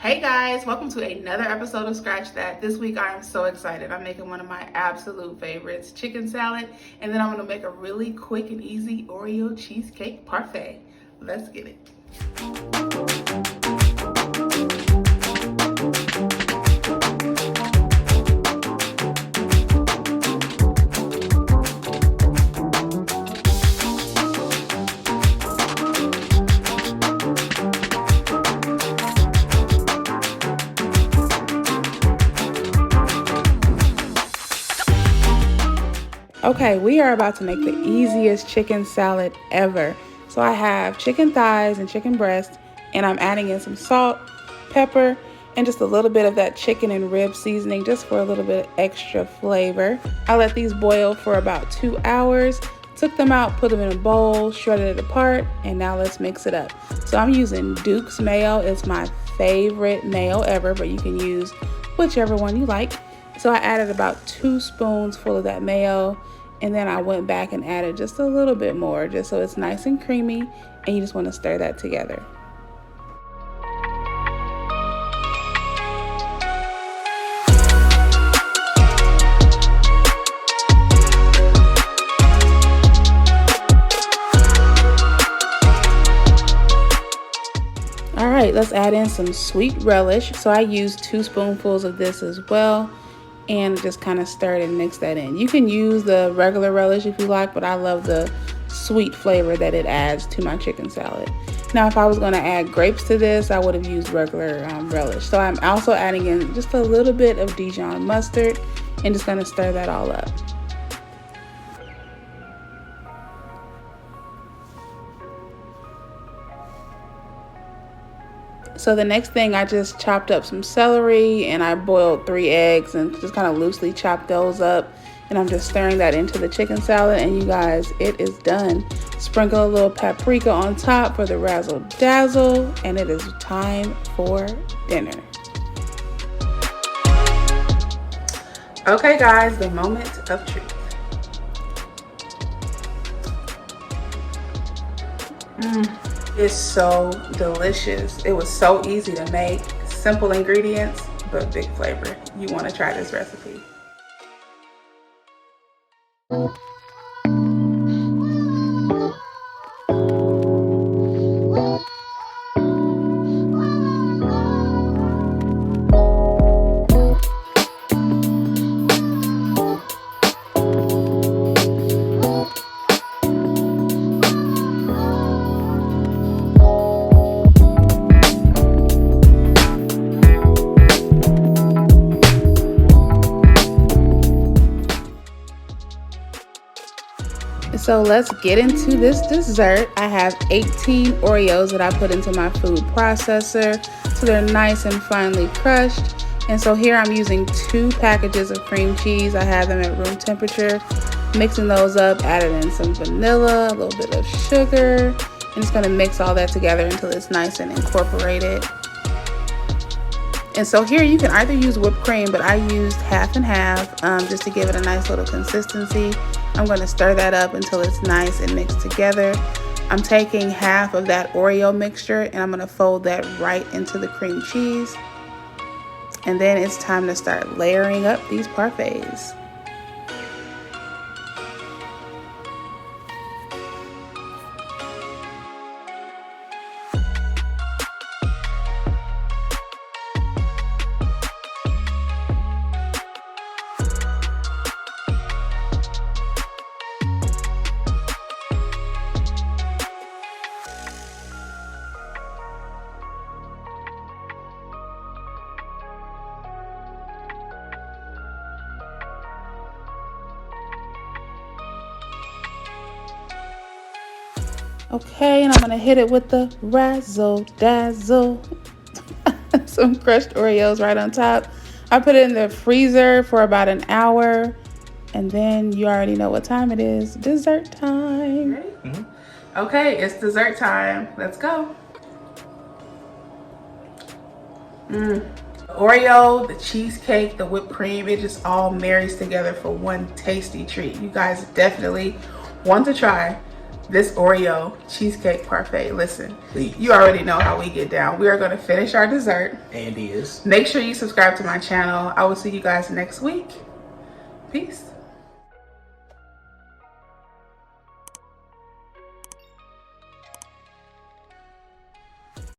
Hey guys, welcome to another episode of Scratch That. This week I am so excited. I'm making one of my absolute favorites, chicken salad, and then I'm gonna make a really quick and easy Oreo cheesecake parfait. Let's get it. Okay, we are about to make the easiest chicken salad ever. So I have chicken thighs and chicken breast, and I'm adding in some salt, pepper, and just a little bit of that chicken and rib seasoning just for a little bit of extra flavor. I let these boil for about 2 hours, took them out, put them in a bowl, shredded it apart, and now let's mix it up. So I'm using Duke's mayo. It's my favorite mayo ever, but you can use whichever one you like. So I added about 2 spoonsful of that mayo, and then I went back and added just a little bit more just so it's nice and creamy, and you just want to stir that together. All right, let's add in some sweet relish. So I used 2 spoonfuls of this as well, and just kind of stir it and mix that in. You can use the regular relish if you like, but I love the sweet flavor that it adds to my chicken salad. Now, if I was going to add grapes to this, I would have used regular relish. So I'm also adding in just a little bit of Dijon mustard and just going to stir that all up. So the next thing, I just chopped up some celery and I boiled 3 eggs and just kind of loosely chopped those up. And I'm just stirring that into the chicken salad, and you guys, it is done. Sprinkle a little paprika on top for the razzle dazzle, and it is time for dinner. Okay guys, the moment of truth. It's so delicious. It was so easy to make. Simple ingredients, but big flavor. You want to try this recipe. So let's get into this dessert. I have 18 Oreos that I put into my food processor, so they're nice and finely crushed. And so here I'm using 2 packages of cream cheese. I have them at room temperature. Mixing those up, added in some vanilla, a little bit of sugar. I'm just gonna mix all that together until it's nice and incorporated. And so here you can either use whipped cream, but I used half and half just to give it a nice little consistency. I'm going to stir that up until it's nice and mixed together. I'm taking half of that Oreo mixture and I'm going to fold that right into the cream cheese. And then it's time to start layering up these parfaits. Okay, and I'm gonna hit it with the razzle dazzle. Some crushed Oreos right on top. I put it in the freezer for about an hour, and then you already know what time it is. Dessert time. Ready? Mm-hmm. Okay, it's dessert time. Let's go. Oreo, the cheesecake, the whipped cream, it just all marries together for one tasty treat. You guys definitely want to try this Oreo cheesecake parfait. Listen, Please. you already know how we get down. We are going to finish our dessert. And is. Make sure you subscribe to my channel. I will see you guys next week. Peace.